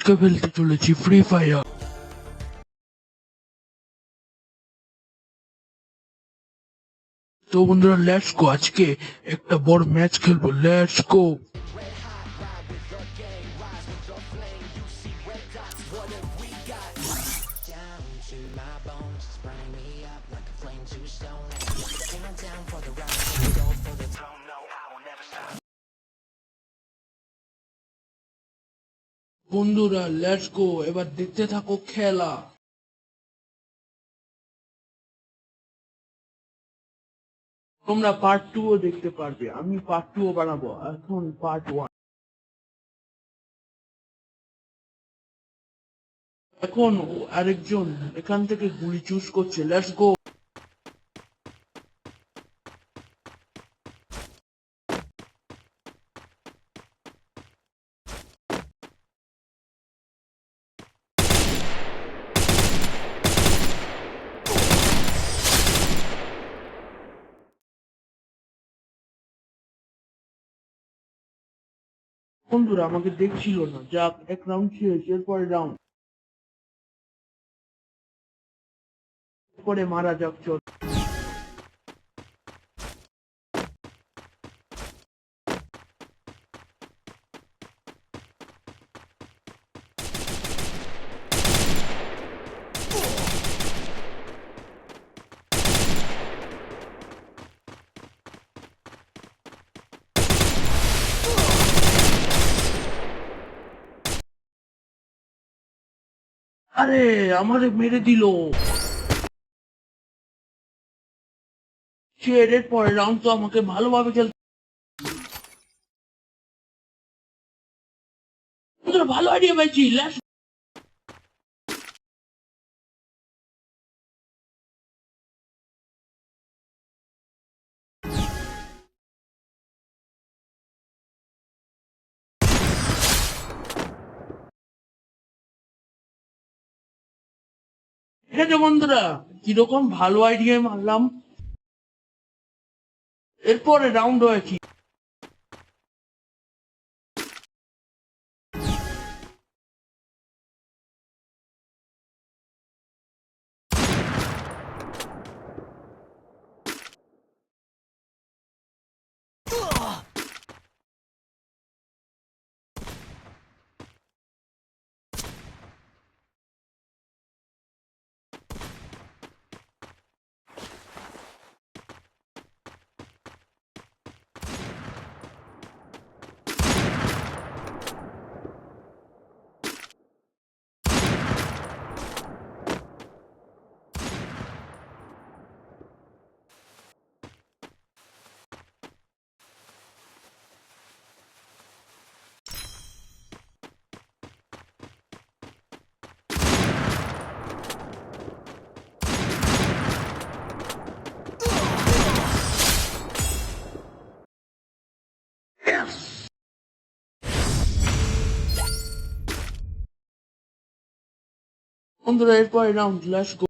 আজকে ফেলতে চলেছি ফ্রি ফায়ার। তো বন্ধুরা লেটস গো, আজকে একটা বড় ম্যাচ খেলবো, লেটস গো। বন্ধুরা লেটস গো, এবার দেখতে থাকো খেলা। তোমরা পার্ট 2 ও দেখতে পারবে, আমি পার্ট 2 ও বানাবো। এখন পার্ট 1। এখন আরেকজন এখান থেকে গুলি চুজ করছে, লেটস গো। বন্ধুরা আমাকে দেখছিল না, যাক এক রাউন্ড শেষ, এরপরে রাউন্ড পরে মারা যাক, চল। আরে আমারে মেরে দিল সে। এর পরে রাউন্ড তো আমাকে ভালোভাবে খেলতে। বন্ধুরা ভালো আইডিয়া পাইছি, লেটস। ঠিক আছে বন্ধুরা, কিরকম ভালো আইডিয়া মারলাম। এরপরে রাউন্ড হয়েছি। বন্ধুরা এরপরে রাউন্ড, লেটস গো।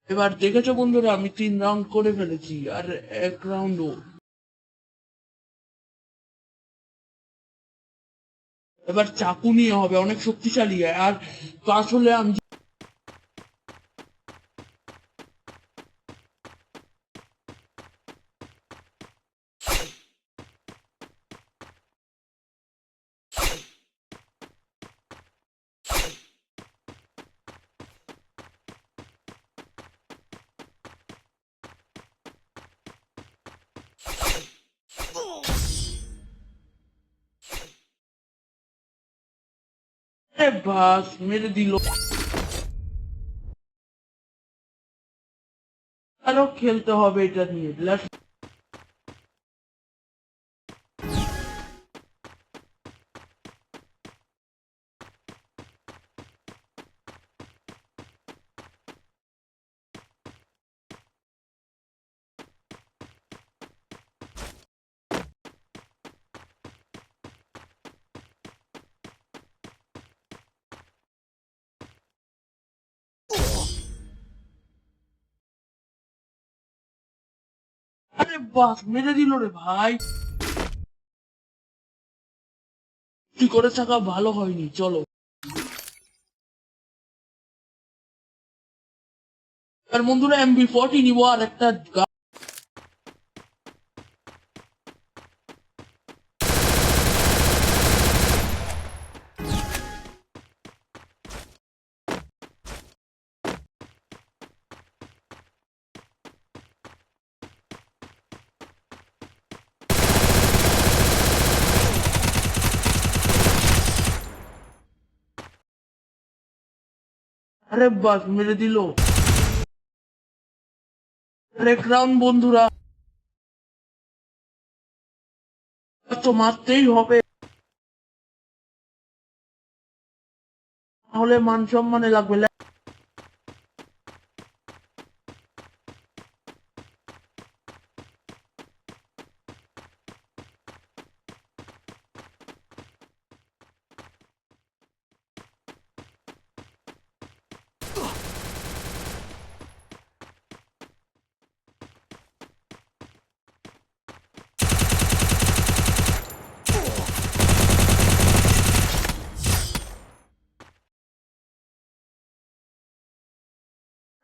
এবার দেখেছো বন্ধুরা, আমি 3 রাউন্ড করে ফেলেছি, আর এক রাউন্ডও। এবার চাকু নিয়ে হবে, অনেক শক্তিশালী। আর তো আসলে আমি বাস মেরে দিল। আরো খেলতে হবে এটা নিয়ে, লেটস। বাস মেরে দিল রে ভাই, কি করে থাকা ভালো হয়নি, চলো। আর বন্ধুরা MB40 নিবো আর একটা আরে বাস মেরে দিল। আরেক রাউন্ড বন্ধুরা, তো মারতেই হবে, তাহলে মান সম্মানে লাগবে।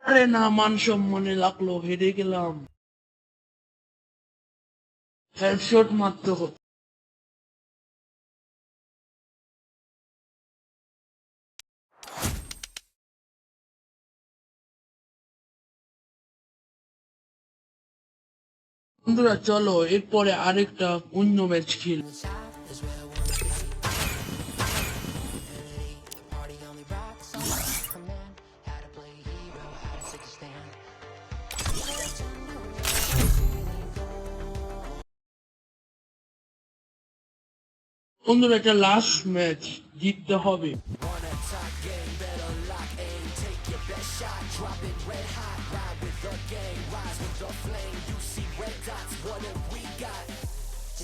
আরে না, মান সম্মানে লাগলো, হেরে গেলাম। হেডশট মারতে হবে। বন্ধুরা চলো এরপরে আরেকটা অন্য ম্যাচ খেল। বন্ধুরা এটা লাস্ট ম্যাচ, জিততে হবে।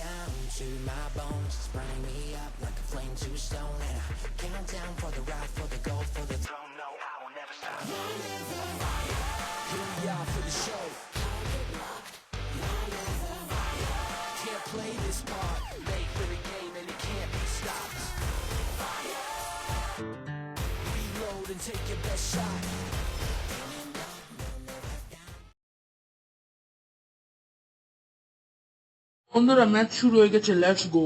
Down to my bones, it's burning me up like a flame to a stone. And I came on down for the ride, for the gold, for the throne. No, I will never stop. Here we are for the show. Can't play this part, made for the game and it can't be stopped. Reload and take your best shot. বন্ধুরা match শুরু হয়ে গেছে, let's go.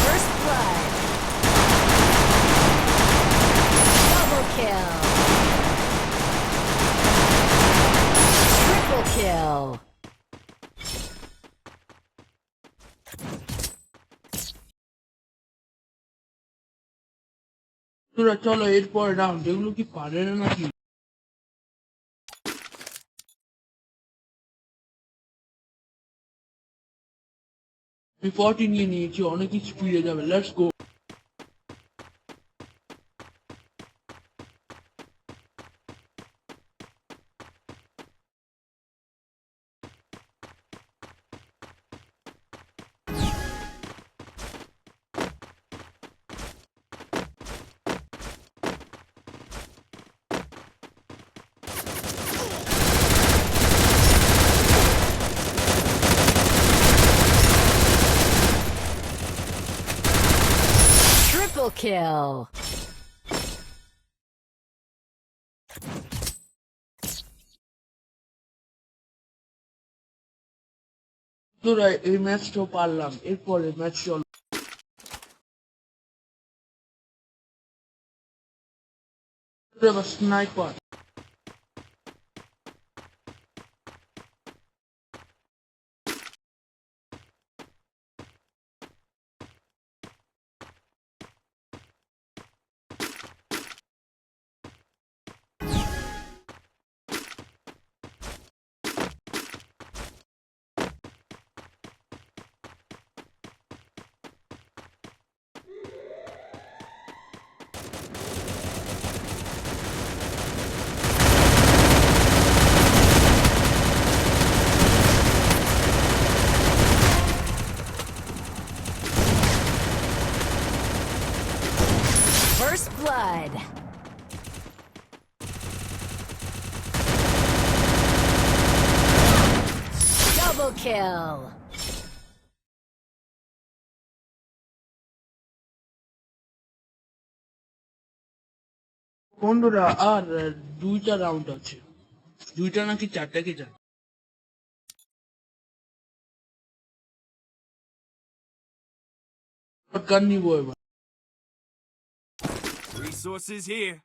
First blood. Double kill. Triple kill. বন্ধুরা চলো এরপর round, এগুলো কি পারে না নাকি? আমি 40 নিয়ে নিয়েছি, অনেক স্পিডে যাবে, লেটস গো। Triple kill. বন্ধুরা এই ম্যাচটাও পারলাম, এরপরে ম্যাচ চলো। এবার স্নাইপার। kill. বন্ধুরা আর দুইটা রাউন্ড আছে, দুইটা নাকি চারটা কি জানি। শটগান নিব এবার। Resources here.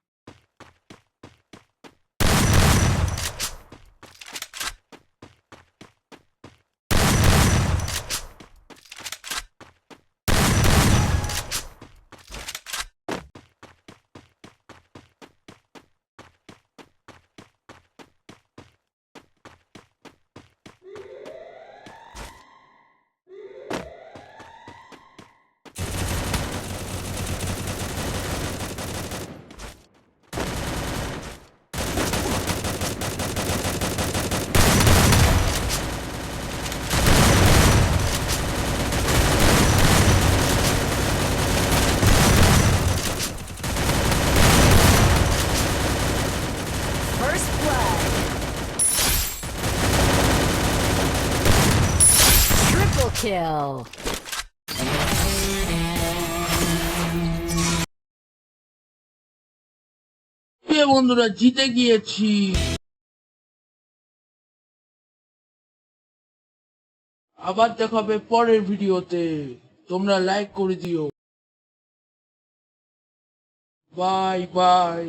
First blood. Triple kill. বন্ধুরা জিতে গিয়েছি। আবার দেখা হবে পরের ভিডিওতে, তোমরা লাইক করে দিও। Bye bye.